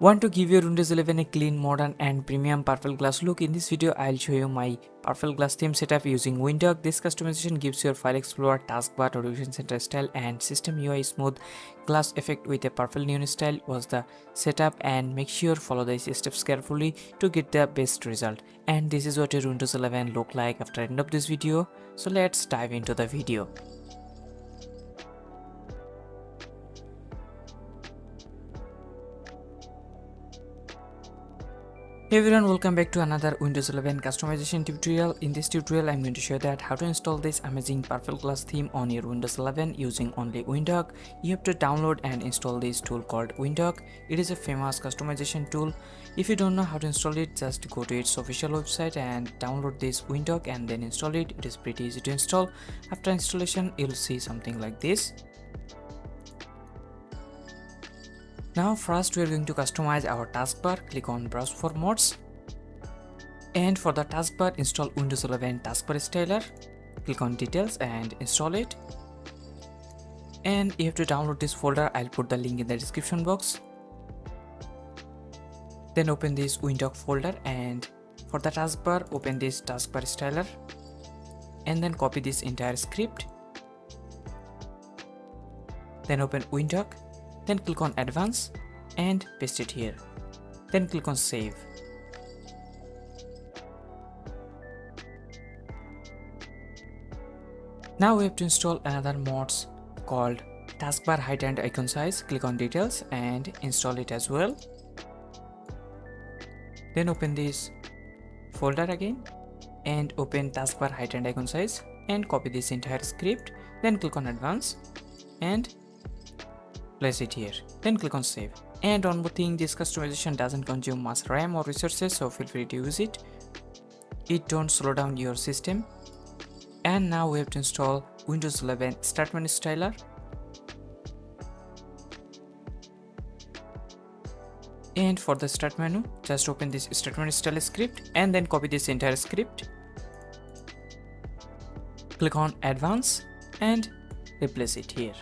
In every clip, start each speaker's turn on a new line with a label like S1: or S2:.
S1: Want to give your Windows 11 a clean, modern and premium purple glass look? In this video, I'll show you my purple glass theme setup using Windhawk. This customization gives your file explorer, taskbar, notification center style and system UI smooth glass effect with a purple neon style. Was the setup, and make sure follow these steps carefully to get the best result. And this is what your Windows 11 look like after end of this video. So let's dive into the video. Hey everyone, welcome back to another Windows 11 customization tutorial. In this tutorial, I'm going to show that how to install this amazing purple glass theme on your Windows 11 using only Windhawk. You have to download and install this tool called Windhawk. It is a famous customization tool. If you don't know how to install it, just go to its official website and download this Windhawk and then install it. It is pretty easy to install. After installation, you'll see something like this. Now first we are going to customize our taskbar. Click on browse for mods, and for the taskbar install Windows 11 taskbar styler. Click on details and install it, and you have to download this folder. I'll put the link in the description box. Then open this Windhawk folder, and for the taskbar open this taskbar styler and then copy this entire script. Then open Windhawk. Then click on advance and paste it here. Then click on save. Now we have to install another mods called taskbar height and icon size. Click on details and install it as well. Then open this folder again and open taskbar height and icon size and copy this entire script. Then click on advance and place it here. Then click on save. And one more thing, this customization doesn't consume much RAM or resources, so feel free to use it. It don't slow down your system. And now we have to install Windows 11 Start Menu Styler. And for the start menu, just open this Start Menu Styler script and then copy this entire script. Click on advance and replace it here.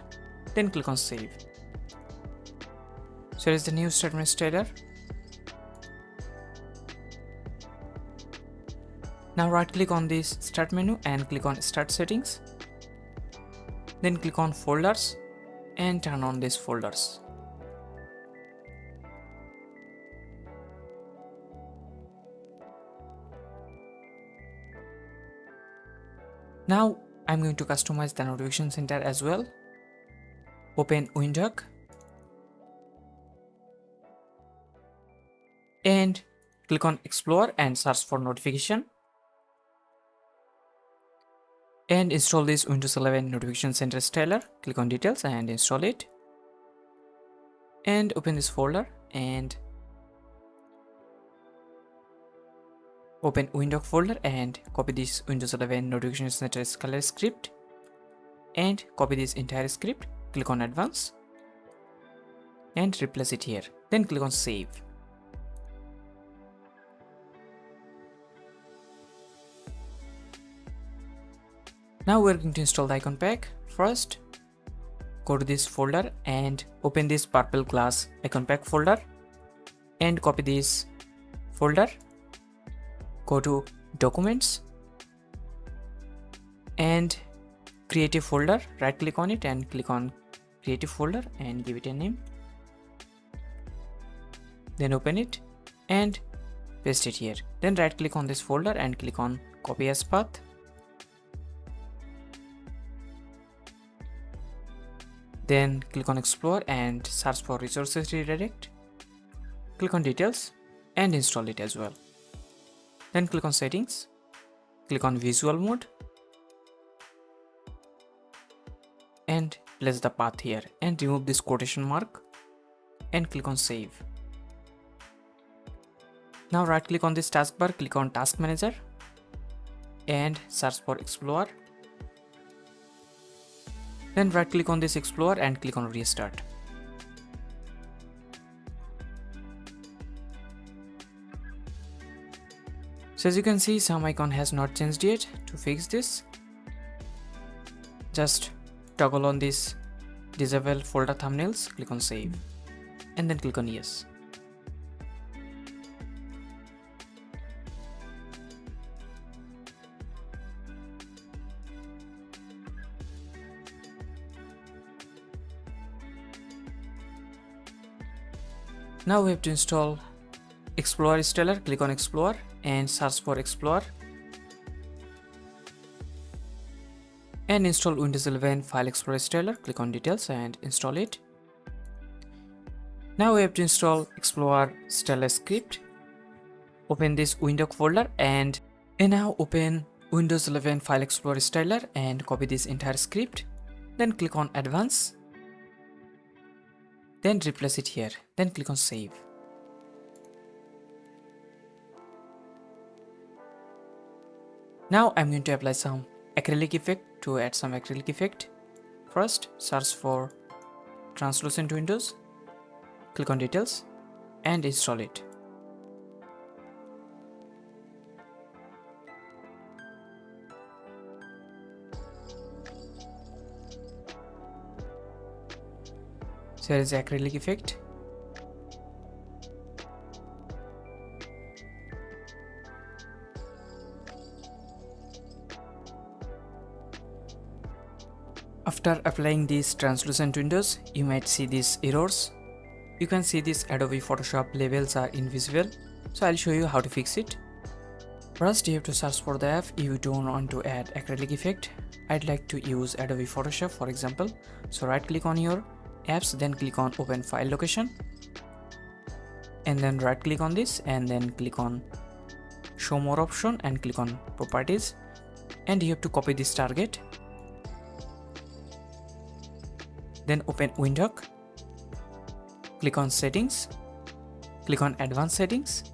S1: Then click on save. So here is the new Start Menu Styler. Now right click on this start menu and click on start settings. Then click on folders and turn on these folders. Now I'm going to customize the notification center as well. Open Windhawk and click on Explore and search for notification, and install this Windows 11 notification center styler. Click on details and install it, and open this folder and open Windhawk folder and copy this Windows 11 notification center color script and copy this entire script. Click on advance and replace it here. Then click on save. Now we're going to install the icon pack. First, go to this folder and open this purple glass icon pack folder and copy this folder. Go to documents and create a folder. Right click on it and click on create a folder and give it a name. Then open it and paste it here. Then right click on this folder and click on copy as path. Then click on Explore and search for resources redirect. Click on details and install it as well. Then click on settings, click on visual mode and place the path here and remove this quotation mark and click on save. Now right click on this taskbar, click on task manager and search for Explorer. Then right click on this Explorer and click on restart. So as you can see, some icon has not changed yet. To fix this, just toggle on this disable folder thumbnails, click on save and then click on yes. Now we have to install Explorer installer. Click on Explorer and search for Explorer and install Windows 11 File Explorer installer. Click on Details and install it. Now we have to install Explorer installer script. Open this Windhawk folder and now open Windows 11 File Explorer installer and copy this entire script. Then click on Advanced. Then replace it here. Then click on Save. Now I'm going to apply some acrylic effect. To add some acrylic effect, first search for translucent windows, click on Details and install it. So here is the acrylic effect. After applying these translucent windows, you might see these errors. You can see these Adobe Photoshop labels are invisible. So I'll show you how to fix it. First, you have to search for the app. You don't want to add acrylic effect. I'd like to use Adobe Photoshop, for example. So right click on your apps, then click on Open File Location. And then right click on this and then click on Show More option and click on Properties. And you have to copy this target. Then open Windhawk, click on Settings, click on Advanced Settings,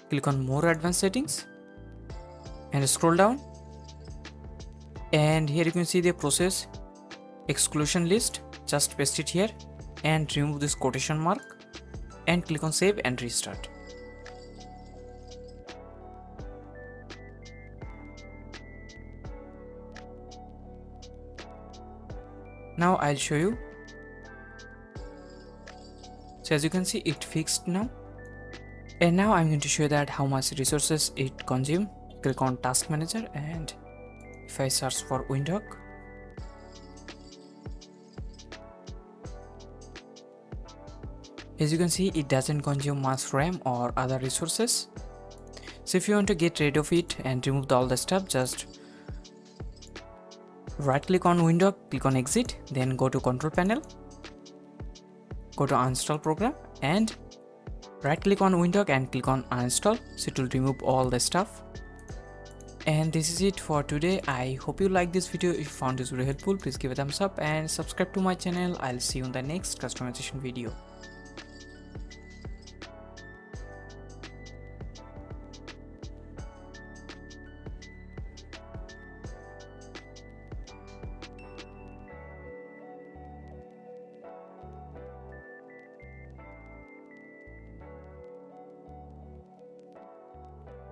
S1: click on More Advanced Settings and scroll down. And here you can see the process exclusion list. Just paste it here and remove this quotation mark and click on Save and Restart. Now I'll show you. So as you can see, it fixed now. And now I'm going to show you that how much resources it consumes. Click on Task Manager and if I search for Windhawk, as you can see, it doesn't consume much RAM or other resources. So if you want to get rid of it and remove all the stuff, just right click on Windhawk, click on Exit, then go to Control Panel, go to Uninstall Program and right click on Windhawk and click on Uninstall. So it will remove all the stuff. And this is it for today. I hope you like this video. If you found this video helpful, please give a thumbs up and subscribe to my channel. I'll see you in the next customization video.